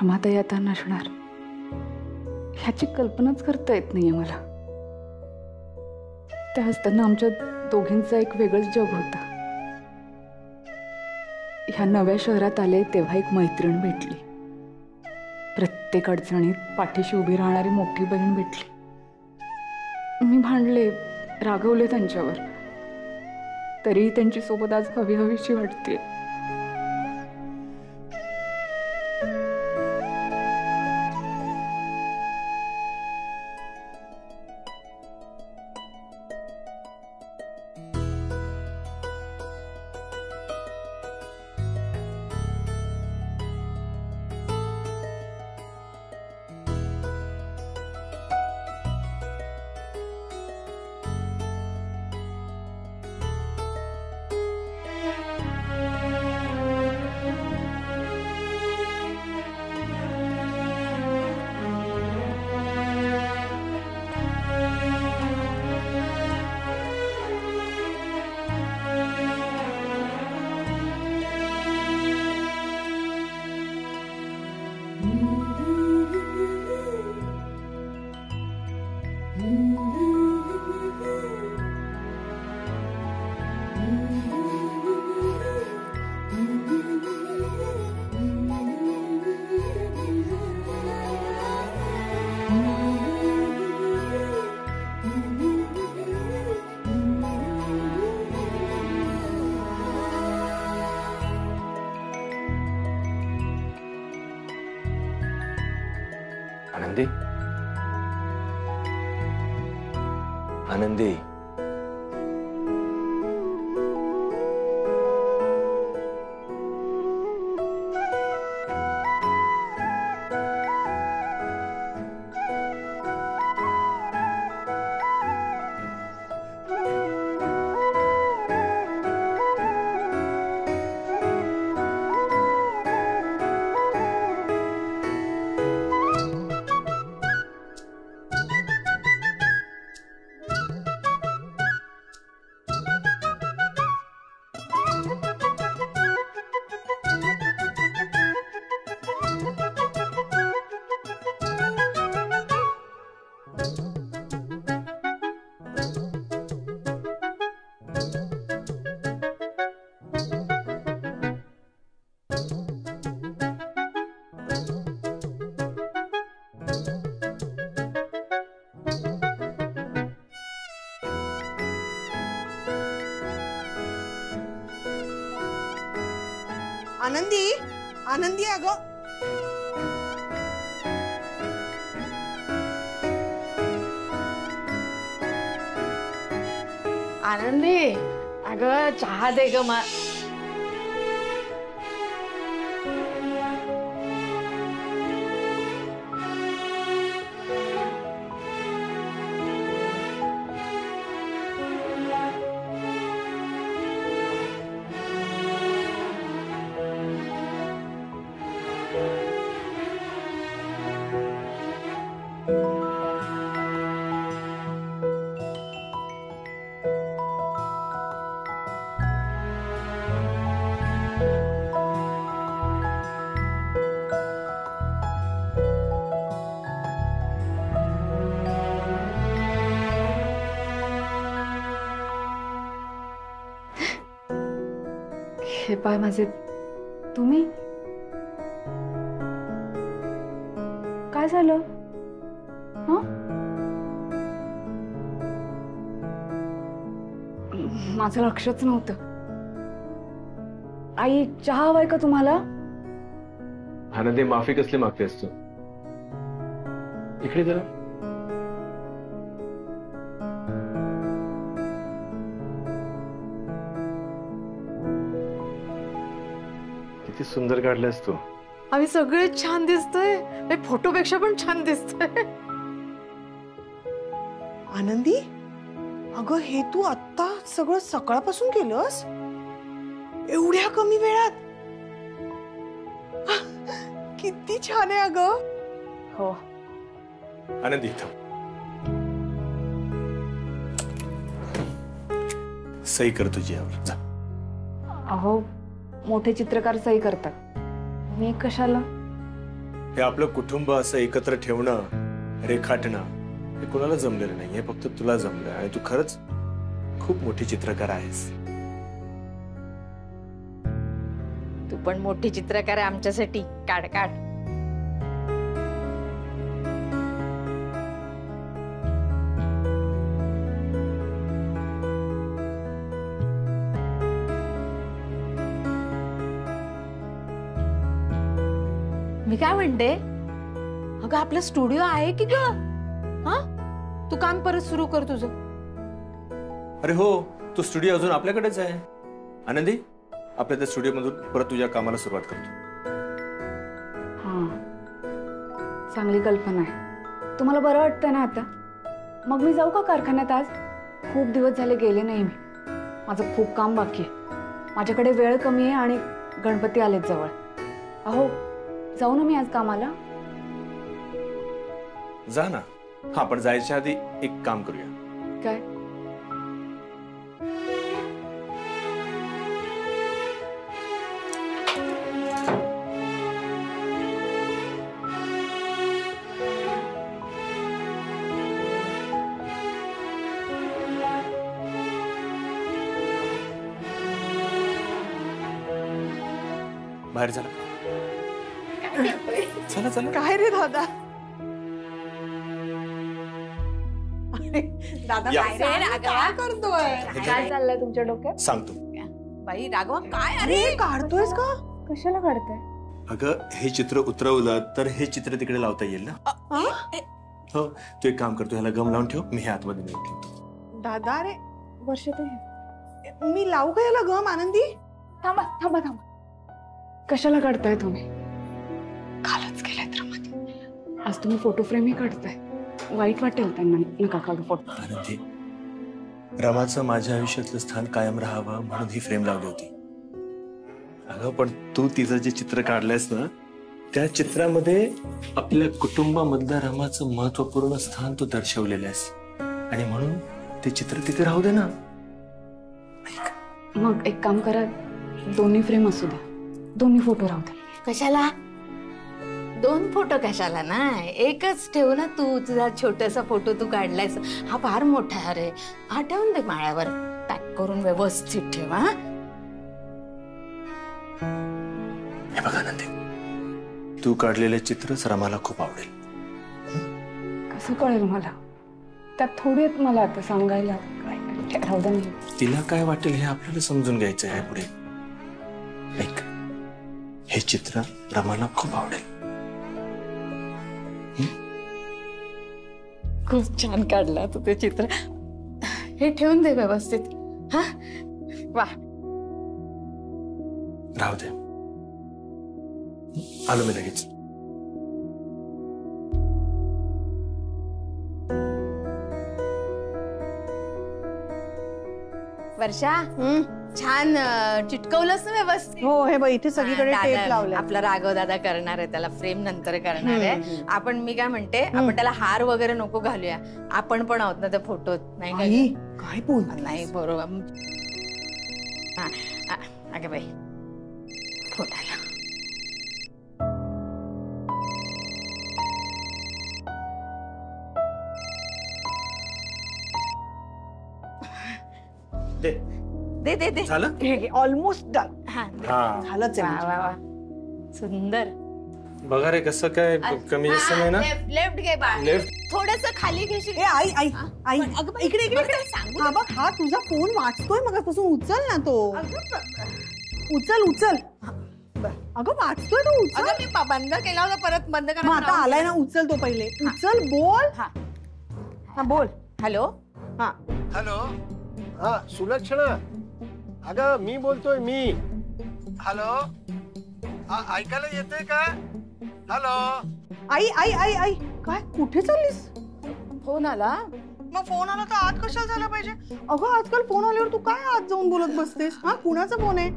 रमाताई आता नसणार ह्याची कल्पनाच करता येत नाहीये मला. त्या असताना आमच्या दोघींचं एक वेगळंच जग होतं. ह्या नव्या शहरात आले तेव्हा एक मैत्रीण भेटली. प्रत्येक अडचणीत पाठीशी उभी राहणारी मोठी बहीण भेटली. मी भांडले, रागवले त्यांच्यावर, तरी त्यांची सोबत आज हवी हवीशी वाटते. आनंदी, आनंदी, आनंदी, आनंदी अगं. आनंदी अगं चहा दे ग. हे पाय माझे, तुम्ही काय झालं? माझं लक्षच नव्हतं. आई, चहा हवाय का तुम्हाला? आनंदी, माफी कसली मागतेस तू? इकडे जरा. किती सुंदर काढलेस तू. आम्ही सगळे छान दिसतोय. फोटोपेक्षा पण छान दिसतोय. आनंदी अगं, हे तू आत्ता सगळं सकाळपासून केलंस? एवढ्या कमी वेळात? किती छान आहे अगं. हो आनंदी, थांब. सही कर तुझी यावर. जा. अहो, मोठे चित्रकार सही करतात, मी कशाला? हे आपलं कुटुंब असं एकत्र ठेवणं, रेखाटणं हे कोणाला जमलेलं नाही, हे फक्त तुला जमलं आणि तू खरंच खूप मोठी चित्रकार आहेस. तू पण मोठी चित्रकार आहे आमच्यासाठी. काढ काढ. मी काय म्हणते, अगं आपला स्टुडिओ आहे की ग? हा, तू काम परत सुरू कर तुझं. अरे हो, तो स्टुडिओ अजून आपल्याकडेच आहे. आनंदी, आपल्या त्या स्टुडिओ मधून परत तुझ्या कामाला सुरुवात करतो. हां, चांगली कल्पना आहे. तुम्हाला बरं वाटतं ना आता? मग मी जाऊ का कारखान्यात आज? खूप दिवस झाले गेले नाही मी. माझं खूप काम बाकी आहे. माझ्याकडे वेळ कमी आहे आणि गणपती आलेत जवळ. अहो, जाऊ ना मी आज कामाला? जा ना. हा, पण जायच्या आधी एक काम करूया. काय? बाहेर चला. चला चला. काय रे दादा? अरे दादा, या. काय रे? काय करतोय? काय चाललंय तुमच्या डोक्यात? सांगतो. बाई राघवा, काय अरे काढतोयस का? कशाला काढताय? अगं, हे चित्र उतरवलं तर हे चित्र तिकडे लावता येईल ना. हा? हो, तू एक काम करतो, ह्याला गम लावून ठेव, मी हे आतमध्ये नेऊन ठेवतो. दादा रे, वर्ष ते मी लावू का याला गम? आनंदी, थांबा थांबा थांबा. कशाला काढताय तुम्ही? कालच केलाय रमात. आज तुम्ही फोटो फ्रेमही काढताय. वाईट वाटेल त्यांना. नका काढू फोटो. आनंदी, रमाचं माझ्या आयुष्यातलं स्थान कायम राहावं म्हणून ही फ्रेम लावली होती. अगं, पण तू तिचं जे चित्र काढलंयस ना, त्या चित्रामध्ये आपल्या कुटुंबामधलं रमाचं महत्वपूर्ण स्थान तू दर्शवलेलं आहेस आणि म्हणून ते चित्र तिथे राहू दे ना. मग एक काम करा, दोन्ही फ्रेम असू द्या. दोन्ही फोटो राहू द्या. कशाला? दोन फोटो कशाला ना, एकच ठेव ना. तू तुझा छोटासा फोटो तू काढलायस, हा फार मोठा आहे. अरे हा ठेवून दे माळ्यावर, पॅक करून व्यवस्थित ठेव. हा, हे बघ आनंदी, तू काढलेले चित्रच रमाला खूप आवडेल. कसं कळेल मला? त्यात थोडी आहेत मला आता सांगायला. काय राहू द्या. नाही, तिला काय वाटेल हे आपल्याला समजून घ्यायचं आहे पुढे. ऐक, हे चित्र रमाला खूप आवडेल. खूप छान काढला तू ते चित्र. हे ठेवून दे व्यवस्थित. हा, वा. राहू दे, आलो मी लगेच. वर्षा, छान चिटकवलंस ना व्यवस्थित. हो, हे बघ इथे सगळीकडे हा, टेप दादा, लावलाय. आपला राघव दादा करणार आहे, त्याला फ्रेम नंतर करणार आहे. आपण, मी काय म्हणते, आपण त्याला हार वगैरे नको घालूया. आपण पण आहोत ना त्या फोटोत, नाही आई, का? काय बोल? नाही, बरोबर. अगं बाई, फोटाला दे. दे दे दे. झालं? Almost done. हा, हा, झालंच वा आहे. वा वा, सुंदर. बघा रे, कसं काय कमी जास्त नाही ना. लेफ्ट घे बाळ. लेफ्ट. थोडस खाली घेशील. ए आई आई आई, अगं बाई, इकडे इकडे बरं, इकडे. सांगू हा बघ, हा तुझा फोन वाचतोय मगापासून. उचल ना तो. उचल उचल. अगं वाचतोय तो, उचल. अगं मी बंद केला होता, परत बंद मग करा. आता आलाय ना, उचल तो पहिले. उचल, बोल. हा, हा बोल. हॅलो. हा, हॅलो. हा, सुलक्षणा. अगं मी बोलतोय, मी. हॅलो. ऐकायला येतंय का? हॅलो. आई आई आई आई, काय कुठे चाललीस? फोन आला. मग फोन आला तर आत कशाला झाला पाहिजे? अगं आजकाल फोन आल्यावर तू काय आत जाऊन बोलत बसतेस? हा, कुणाचा फोन आहे?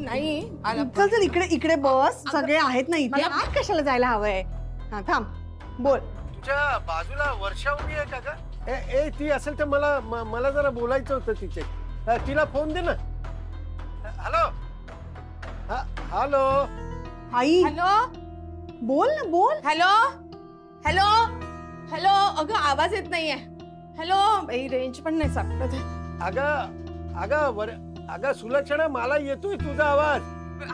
नाही आला. चल चल, इकडे इकडे बस. सगळे आहेत ना इथे. आत कशाला जायला हवंय? हा, थांब, बोल. तुझ्या बाजूला वर्षा उभी आहे का ग? ए ती असेल तर मला जरा बोलायचं होतं तिचे. तिला फोन दे ना. हॅलो. हॅलो. आई, हॅलो. बोल ना बोल. Hello hello hello. अगं आवाज येत नाहीये. हॅलो. रेंज पण नाही सापडत. अगं सुलक्षणा, मला येतोय तुझा आवाज.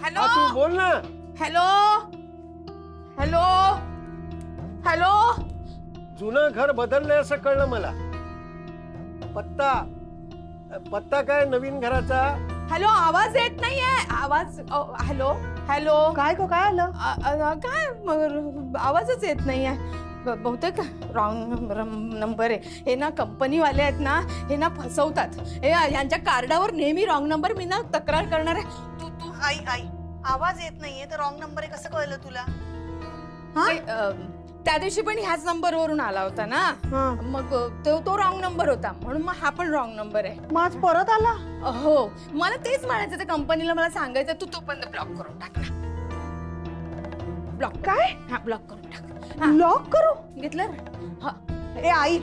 हॅलो. हा, तू बोल ना. Hello hello hello. जुनं घर बदललंय असं कळलं मला. पत्ता काय नवीन घराचा? हॅलो. आवाज येत नाहीये. आवाज. Hello hello. काय को काय आलं? काय आवाजच येत नाहीये. बहुतेक रॉंग नंबर आहे. हे ना कंपनीवाले आहेत ना, हे ना फसवतात. हे यांच्या कार्डावर नेहमी रॉंग नंबर. मी ना तक्रार करणार आहे. तू आई आवाज येत नाहीये तर रॉंग नंबर आहे कसं कळलं तुला? त्या दिवशी पण ह्याच नंबरवरून आला होता ना. मग तो रॉंग नंबर होता, म्हणून मग हा पण रॉंग नंबर आहे. माझ परत आला. हो, मला तेच म्हणायचं. त्या कंपनीला मला सांगायचं तो पण ब्लॉक करून टाक ना. ब्लॉक काय? हा, ब्लॉक करून टाक. लॉक करू? घेतलं. ए आई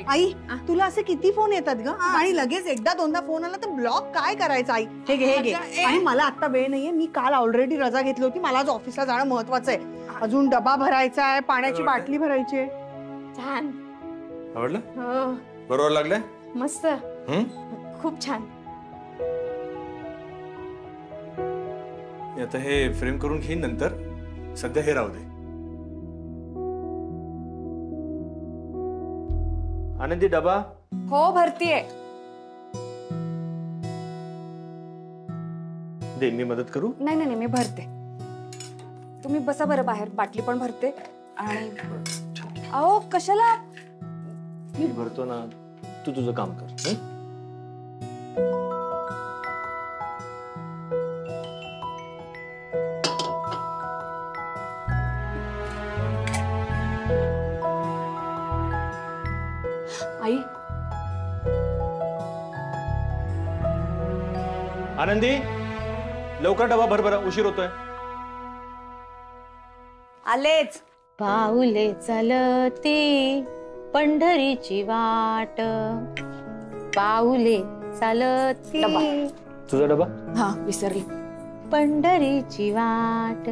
आई, तुला असे किती फोन येतात ग? आणि लगेच एकदा दोनदा फोन आला तर ब्लॉक काय करायचं? आई हे घे. आणि मला आता वेळ नाहीये. मी काल ऑलरेडी रजा घेतली होती. मला आज ऑफिसला जाणं महत्वाचं आहे. अजून डबा भरायचा आहे, पाण्याची बाटली भरायची आहे. छान. आवडलं? हो, बरोबर लागलंय. मस्त. खूप छान. आता हे फ्रेम करून घेईन नंतर. सध्या हे राहू दे. आनंदी डबा. हो, भरतीये. दे, मी मदत करू? नाही, मी भरते. तुम्ही बसा बरं बाहेर. बाटली पण भरते. आणि अहो कशाला? मी भरतो ना, तू तुझं काम कर. आई. आनंदी, लवकर डबा भर बरं, उशीर होतोय. आलेच. पाऊले चालती पंढरीची वाट. पाऊले चालती. तुझा डबा? हा, विसरली. पंढरीची वाट.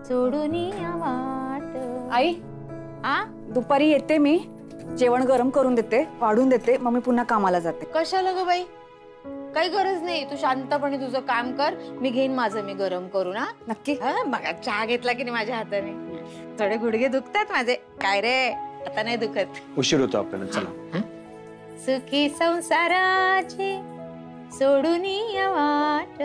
सोडून वाट. आई, दुपारी येते मी. जेवण गरम करून देते, वाढून देते, मग मी पुन्हा कामाला जाते. कशाला ग बाई? काही गरज नाही. तू शांतपणे तुझं काम कर. मी घेईन माझं मी गरम करून. हा, नक्की? मग चहा घेतला की नाही माझ्या हाताने. थोडे गुडघे दुखतात माझे. काय रे, आता नाही दुखत. उशीर होतो आपल्याला. चला. सुखी संसाराची सोडून वाट.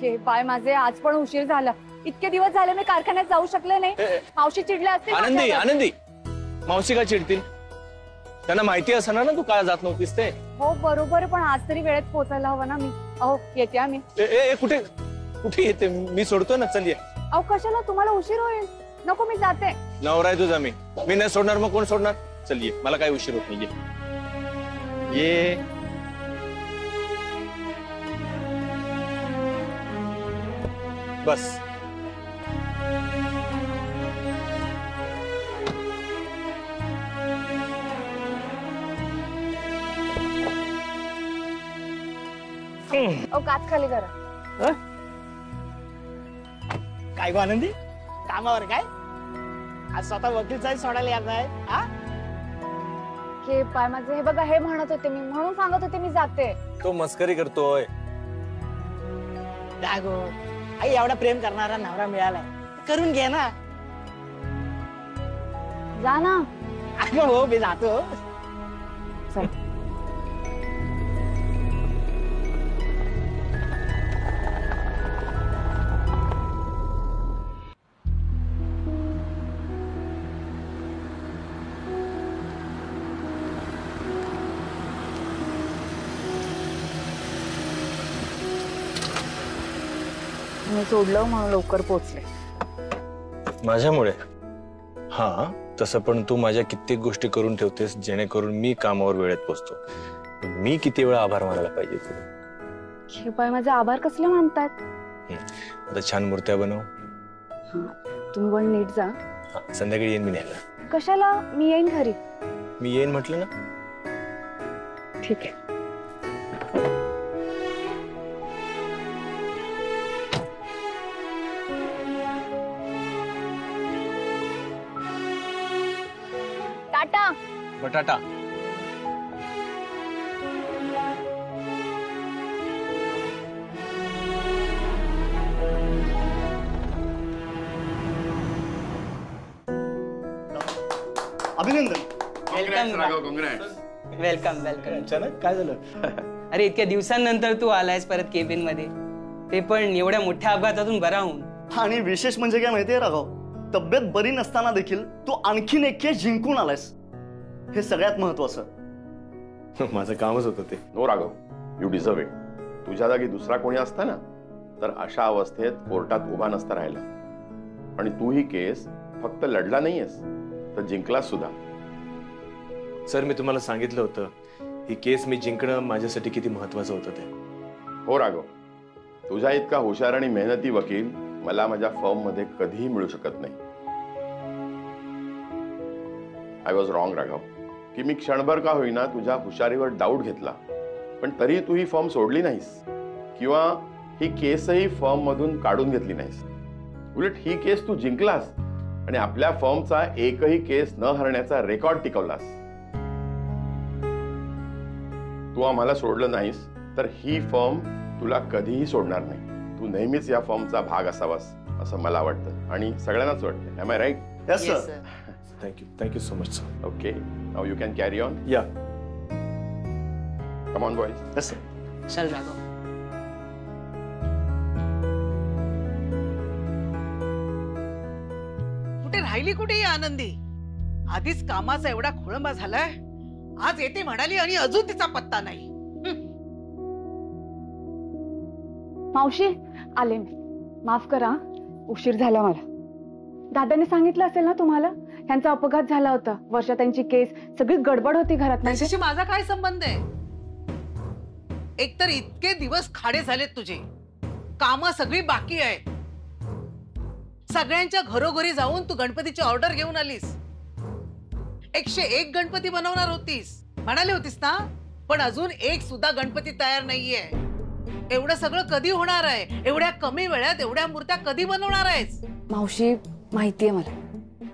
हे पाय माझे, आज पण उशीर झाला. इतके दिवस झाले मी कारखान्यात जाऊ शकले नाही. मावशी चिडल्या असते. आनंदी, मावशी का चिडतील? त्यांना माहिती असणार ना तू काय जात नव्हतीस ते. हो बरोबर, पण आज तरी वेळेत पोहोचायला हवं ना मी. अहो येते आम्ही. कुठे येते? मी सोडतोय ना. चल ये. अहो कशाला? तुम्हाला उशीर होईल. नको, मी जाते. नवरा आहे तुझा. मी नाही सोडणार. मग कोण सोडणार? चल ये, मला काय उशीर होत नाही. ये. बस. अहो काच खाली करा. काय गो आनंदी, कामावर काय? आज स्वतः वकील साहेब सोडायला येत आहे. हे पाय माझे, हे बघा, हे म्हणत होते मी, म्हणून सांगत होते मी जाते. तो मस्करी करतोय. काय गो आई, एवढा प्रेम करणारा नवरा मिळालाय, करून घे ना. जा ना. अगं हो, मी जातो. चल. मी सोडलं म्हणून लवकर पोहोचले. माझ्यामुळे? हा, तसं पण तू माझ्या कित्येक गोष्टी करून ठेवतेस जेणेकरून मी कामावर वेळेत पोहोचतो. मी किती वेळा आभार मानायला पाहिजे तुला? हे पाय माझे आभार कसले मानतात? आता छान मूर्त्या बनव. तुम्ही पण नीट जा. संध्याकाळी येईन मी न्यायला. कशाला? मी येईन घरी. मी येईन म्हटलं ना. ठीक आहे. टाटा. बटाटा. अभिनंदन. Welcome welcome. अचानक काय झालं? अरे इतक्या दिवसांनंतर तू आलायस परत केबिन मध्ये, ते पण एवढ्या मोठ्या अपघातातून बरा होऊन. आणि विशेष म्हणजे काय माहितीये राघव, तब्येत बरी नसताना देखील तू आणखीन एक केस जिंकून आलायस, हे सगळ्यात महत्वाचं. माझं कामच होतं ते. No Raghav, you deserve it. तुझ्या जागी दुसरा कोणी असता ना तर अशा अवस्थेत कोर्टात उभा नसता राहिला. आणि तू ही केस फक्त लढला नाहीयेस तर जिंकलास सुद्धा. सर, मी तुम्हाला सांगितलं होतं ही केस मी जिंकणं माझ्यासाठी किती महत्वाचं होतं ते. हो राघव, तुझ्या इतका हुशार आणि मेहनती वकील मला माझ्या फर्म मध्ये कधीही मिळू शकत नाही. आय वॉज रॉंग राघव, की मी क्षणभर का होईना तुझ्या हुशारीवर डाऊट घेतला, पण तरी तू ही फर्म सोडली नाहीस किंवा ही केसही फर्म मधून काढून घेतली नाहीस. उलट ही केस तू जिंकलास आणि आपल्या फर्मचा एकही केस न हरण्याचा रेकॉर्ड टिकवलास. तू आम्हाला सोडलं नाहीस तर ही फर्म तुला कधीही सोडणार नाही. तू नेहमीच या फर्मचा भाग असावास असं मला वाटतं आणि सगळ्यांनाच वाटतं. Am I right? Yes sir. Thank you so much sir. Okay, now you can carry on. Yeah. Come on boys. Yes sir. चल राघव. कुठे राहिली? कुठे ही आनंदी? आधीच कामाचा एवढा खोळंबा झालाय, आज येते म्हणाली आणि अजून तिचा पत्ता नाही. मावशी, आले मी. माफ करा, उशीर झाला मला. दादाने सांगितलं असेल ना तुम्हाला, ह्यांचा अपघात झाला होता. वर्षा त्यांची केस, सगळी गडबड होती घरात. त्याच्याशी माझा काय संबंध आहे? एकतर इतके दिवस खाडे झालेत तुझे, कामं सगळी बाकी आहेत. सगळ्यांच्या घरोघरी जाऊन तू गणपतीची ऑर्डर घेऊन आलीस. 101 गणपती बनवणार होतीस, म्हणाली होतीस ना, पण अजून एक सुद्धा गणपती तयार नाहीये. एवढं सगळं कधी होणार आहे? एवढ्या कमी वेळात एवढ्या मूर्त्या कधी बनवणार आहेस? मावशी, माहितीये मला,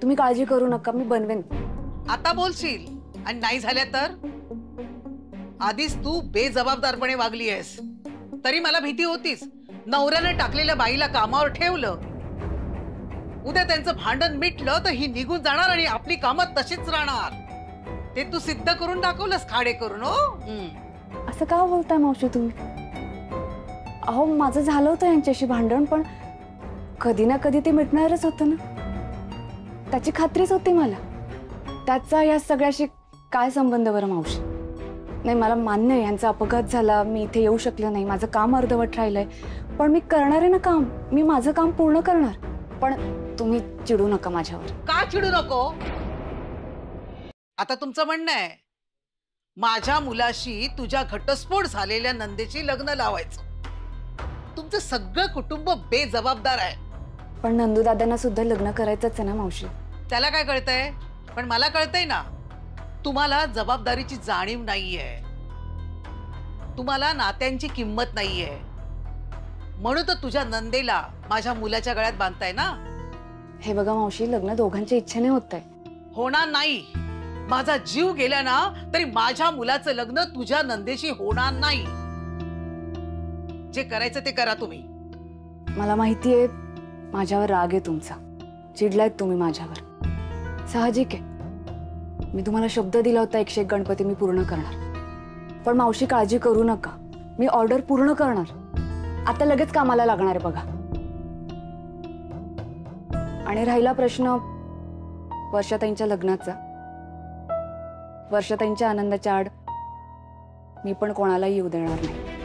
तुम्ही काळजी करू नका, मी बनवेन. आता बोलशील आणि नाही झाल्या तर? आधीच तू बेजबाबदारपणे वागली आहेस, तरी मला भीती होतीच. नवऱ्याने टाकलेल्या बाईला कामावर ठेवलं, उद्या त्यांचं भांडण मिटलं तर ही निघून जाणार आणि आपली कामं तशीच राहणार. ते तू सिद्ध करून दाखवलंस खाडे करून. हो, असं का बोलताय मावशी तुम्ही? अहो, माझं झालं होतं यांच्याशी भांडण, पण कधी ना कधी ते मिटणारच होतं ना, त्याची खात्रीच होती मला. त्याचा या सगळ्याशी काय संबंध बरं मावशी? नाही, मला मान्य आहे यांचा अपघात झाला, मी इथे येऊ शकले नाही, माझं काम अर्धवट राहिलंय, पण मी करणार आहे ना काम. मी माझं काम पूर्ण करणार. पण तुम्ही चिडू नका माझ्यावर. का चिडू नको? आता तुमचं म्हणणं आहे माझ्या मुलाशी तुझ्या घटस्फोट झालेल्या नंदेची लग्न लावायचं. तुमचं सगळं कुटुंब बेजबाबदार आहे. पण नंदू दादांना सुद्धा लग्न करायचंच आहे ना मावशी. त्याला काय कळतंय? पण मला कळतंय ना, तुम्हाला जबाबदारीची जाणीव नाहीये, तुम्हाला नात्यांची किंमत नाहीये, म्हणून तर तुझ्या नंदेला माझ्या मुलाच्या गळ्यात बांधताय ना. हे बघा मावशी, लग्न दोघांच्या इच्छेने होत आहे. होणार नाही. माझा जीव गेला ना तरी माझ्या मुलाचं लग्न तुझ्या नंदेशी होणार नाही. जे करायचं ते करा तुम्ही. मला माहितीये माझ्यावर राग आहे तुमचा, चिडलायत तुम्ही माझ्यावर, साहजिक आहे. मी तुम्हाला शब्द दिला होता 101 गणपती मी पूर्ण करणार. पण मावशी काळजी करू नका, मी ऑर्डर पूर्ण करणार. आता लगेच कामाला लागणार आहे बघा. आणि राहिला प्रश्न वर्षाताईंच्या लग्नाचा, वर्षाताईंच्या आनंदाच्या आड मी पण कोणालाही येऊ देणार नाही.